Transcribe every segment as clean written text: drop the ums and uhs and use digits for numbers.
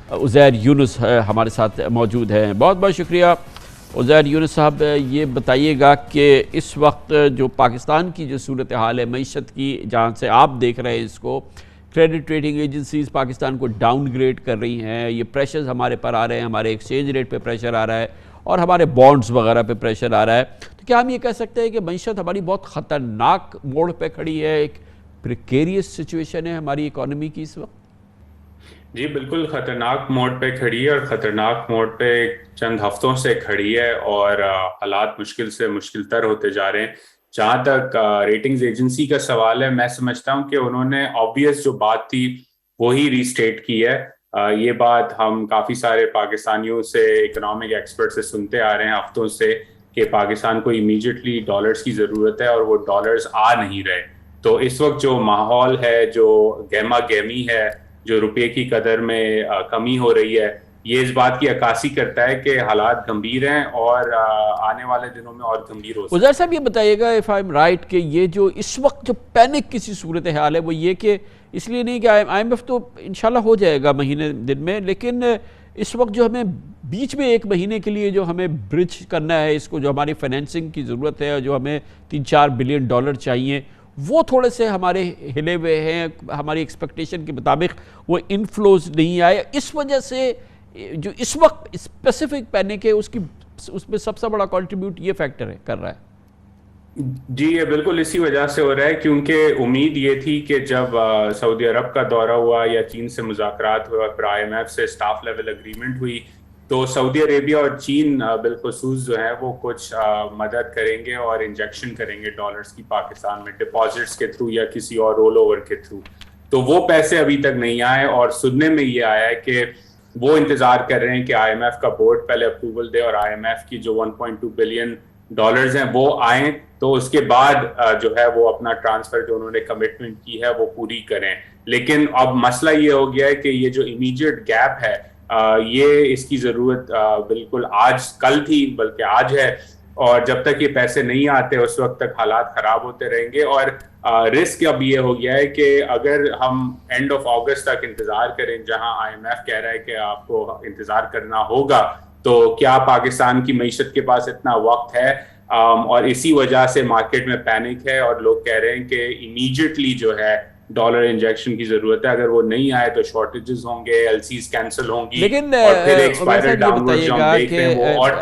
عزیر یونس ہمارے ساتھ موجود ہیں. بہت بہت شکریہ عزیر یونس صاحب. یہ بتائیے گا کہ اس وقت جو پاکستان کی جو صورتحال ہے معیشت کی، جہاں سے آپ دیکھ رہے ہیں اس کو، کریڈٹ ریٹنگ ایجنسیز پاکستان کو ڈاؤن گریڈ کر رہی ہیں، یہ پریشرز ہمارے پر آ رہے ہیں، ہمارے ایکسچینج ریٹ پہ پریشر آ رہا ہے اور ہمارے بانڈز وغیرہ پہ پریشر آ رہا ہے، تو کیا ہم یہ کہہ سکتے ہیں کہ معیشت ہماری بہت خطرناک موڑ پہ کھڑی ہے، ایک پریکیریس سچویشن ہے ہماری اکانومی کی اس وقت؟ جی بالکل خطرناک موڑ پہ کھڑی ہے، اور خطرناک موڑ پہ چند ہفتوں سے کھڑی ہے، اور حالات مشکل سے مشکل تر ہوتے جا رہے ہیں. جہاں تک ریٹنگز ایجنسی کا سوال ہے، میں سمجھتا ہوں کہ انہوں نے آبویس جو بات تھی وہی ریسٹیٹ کی ہے. یہ بات ہم کافی سارے پاکستانیوں سے، اکنامک ایکسپرٹ سے سنتے آ رہے ہیں ہفتوں سے کہ پاکستان کو امیجیٹلی ڈالرز کی ضرورت ہے، اور وہ ڈالرز آ نہیں رہے. تو اس وقت جو ماحول ہے، جو گہما گہمی ہے، جو روپے کی قدر میں کمی ہو رہی ہے، یہ اس بات کی عکاسی کرتا ہے کہ حالات گمبھیر ہیں، اور آنے والے دنوں میں اور گمبھیر ہو سکتے ہیں. عزیر صاحب یہ بتائیے گا if I'm right کہ یہ جو اس وقت جو پینک کسی صورتحال ہے وہ یہ کہ اس لیے نہیں کہ آئی ایم ایف تو انشاءاللہ ہو جائے گا مہینے دن میں، لیکن اس وقت جو ہمیں بیچ میں ایک مہینے کے لیے جو ہمیں برج کرنا ہے اس کو، جو ہماری فائنینسنگ کی ضرورت ہے، جو ہمیں $3-4 بلین چاہیے، وہ تھوڑے سے ہمارے ہلے ہوئے ہیں. ہماری ایکسپیکٹیشن کے مطابق وہ انفلوز نہیں آئے. اس وجہ سے جو اس وقت اسپیسیفک پینک ہے اس میں سب سے بڑا کنٹریبیوٹ یہ فیکٹر ہے کر رہا ہے. جی یہ بالکل اسی وجہ سے ہو رہا ہے، کیونکہ امید یہ تھی کہ جب سعودی عرب کا دورہ ہوا یا چین سے مذاکرات ہوا، پھر آئی ایم ایف سے اسٹاف لیول اگریمنٹ ہوئی، تو سعودی عربیہ اور چین بالخصوص جو ہے وہ کچھ مدد کریں گے اور انجیکشن کریں گے ڈالرز کی پاکستان میں، ڈپازٹس کے تھرو یا کسی اور رول اوور کے تھرو. تو وہ پیسے ابھی تک نہیں آئے، اور سننے میں یہ آیا ہے کہ وہ انتظار کر رہے ہیں کہ آئی ایم ایف کا بورڈ پہلے اپروول دے، اور آئی ایم ایف کی جو $1.2 بلین ہیں وہ آئیں، تو اس کے بعد جو ہے وہ اپنا ٹرانسفر جو انہوں نے کمٹمنٹ کی ہے وہ پوری کریں. لیکن اب مسئلہ یہ ہو گیا ہے کہ یہ جو امیڈیٹ گیپ ہے، یہ اس کی ضرورت بالکل آج کل تھی بلکہ آج ہے، اور جب تک یہ پیسے نہیں آتے اس وقت تک حالات خراب ہوتے رہیں گے. اور رسک اب یہ ہو گیا ہے کہ اگر ہم اینڈ آف اگست تک انتظار کریں، جہاں آئی ایم ایف کہہ رہا ہے کہ آپ کو انتظار کرنا ہوگا، تو کیا پاکستان کی معیشت کے پاس اتنا وقت ہے؟ اور اسی وجہ سے مارکیٹ میں پینک ہے، اور لوگ کہہ رہے ہیں کہ امیڈیٹلی جو ہے ڈالر انجیکشن کی ضرورت ہے. اگر وہ نہیں آئے تو شارٹیجز ہوں گے، ایل سیز کینسل ہوں گی، لیکن اور پھر ایک عمر اسپائرل صاحب یہ ڈاؤن ورڈ بتائیے جو ہم گا دیکھ کہ رہے ہیں وہ اور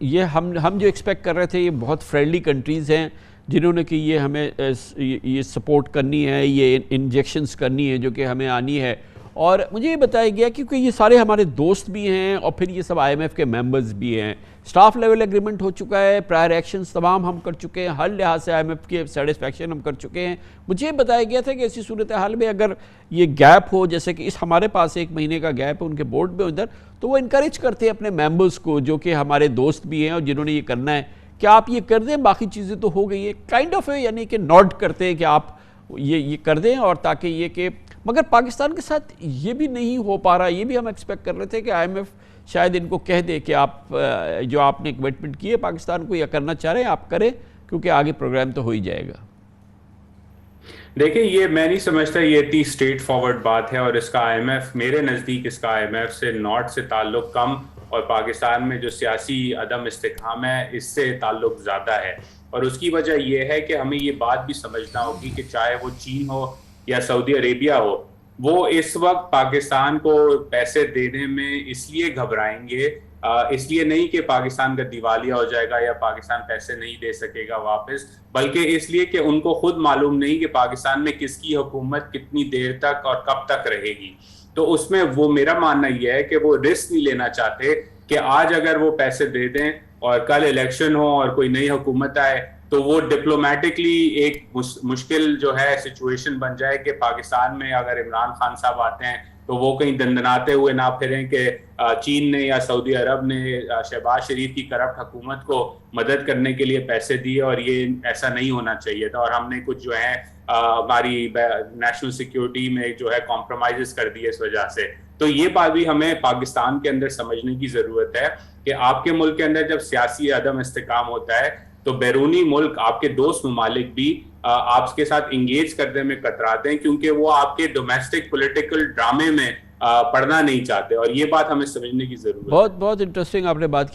یہ ہم جو ایکسپیکٹ کر رہے تھے، یہ بہت فرینڈلی کنٹریز ہیں جنہوں نے کہ یہ ہمیں یہ سپورٹ کرنی ہے، یہ انجیکشنز کرنی ہے جو کہ ہمیں آنی ہے. اور مجھے یہ بتایا گیا کیونکہ یہ سارے ہمارے دوست بھی ہیں اور پھر یہ سب آئی ایم ایف کے ممبرز بھی ہیں، سٹاف لیول ایگریمنٹ ہو چکا ہے، پرائر ایکشنز تمام ہم کر چکے ہیں، ہر لحاظ سے آئی ایم ایف کے سیٹسفیکشن ہم کر چکے ہیں. مجھے بتایا گیا تھا کہ ایسی صورتحال میں اگر یہ گیپ ہو، جیسے کہ اس ہمارے پاس ایک مہینے کا گیپ ہے ان کے بورڈ میں ادھر، تو وہ انکریج کرتے ہیں اپنے ممبرز کو جو کہ ہمارے دوست بھی ہیں اور جنہوں نے یہ کرنا ہے. کیا آپ یہ کر دیں؟ باقی چیزیں تو ہو گئی ہیں کائنڈ آف ہے، یعنی کہ نوٹ کرتے ہیں کہ آپ یہ کر دیں، اور تاکہ یہ کہ مگر پاکستان کے ساتھ یہ بھی نہیں ہو پا رہا. یہ بھی ہم ایکسپیکٹ کر رہے تھے کہ آئی ایم ایف شاید ان کو کہہ دے کہ آپ جو آپ نے کمٹمنٹ کی ہے پاکستان کو یا کرنا چاہ رہے ہیں آپ کریں، کیونکہ آگے پروگرام تو ہو ہی جائے گا. دیکھیں یہ میں نہیں سمجھتا یہ اتنی اسٹریٹ فارورڈ بات ہے، اور اس کا آئی ایم ایف میرے نزدیک اس کا آئی ایم ایف سے نارتھ سے تعلق کم، اور پاکستان میں جو سیاسی عدم استحکام ہے اس سے تعلق زیادہ ہے. اور اس کی وجہ یہ ہے کہ ہمیں یہ بات بھی سمجھنا ہوگی کہ چاہے وہ چین ہو یا سعودی عربیہ ہو، وہ اس وقت پاکستان کو پیسے دینے میں اس لیے گھبرائیں گے، اس لیے نہیں کہ پاکستان کا دیوالیہ ہو جائے گا یا پاکستان پیسے نہیں دے سکے گا واپس، بلکہ اس لیے کہ ان کو خود معلوم نہیں کہ پاکستان میں کس کی حکومت کتنی دیر تک اور کب تک رہے گی. تو اس میں وہ میرا ماننا یہ ہے کہ وہ رسک نہیں لینا چاہتے کہ آج اگر وہ پیسے دے دیں اور کل الیکشن ہو اور کوئی نئی حکومت آئے تو وہ ڈپلومیٹکلی ایک مشکل جو ہے سچویشن بن جائے کہ پاکستان میں اگر عمران خان صاحب آتے ہیں تو وہ کہیں دندناتے ہوئے نہ پھریں کہ چین نے یا سعودی عرب نے شہباز شریف کی کرپٹ حکومت کو مدد کرنے کے لیے پیسے دیے، اور یہ ایسا نہیں ہونا چاہیے تھا، اور ہم نے کچھ جو ہے ہماری نیشنل سیکیورٹی میں جو ہے کمپرومائزز کر دیے اس وجہ سے. تو یہ بات بھی ہمیں پاکستان کے اندر سمجھنے کی ضرورت ہے کہ آپ کے ملک کے اندر جب سیاسی عدم استحکام ہوتا ہے تو بیرونی ملک، آپ کے دوست ممالک بھی آپ کے ساتھ انگیج کرنے میں کتراتے ہیں، کیونکہ وہ آپ کے ڈومیسٹک پولیٹیکل ڈرامے میں پڑھنا نہیں چاہتے، اور یہ بات ہمیں سمجھنے کی ضرورت ہے۔ بہت بہت انٹرسٹنگ آپ نے بات کی۔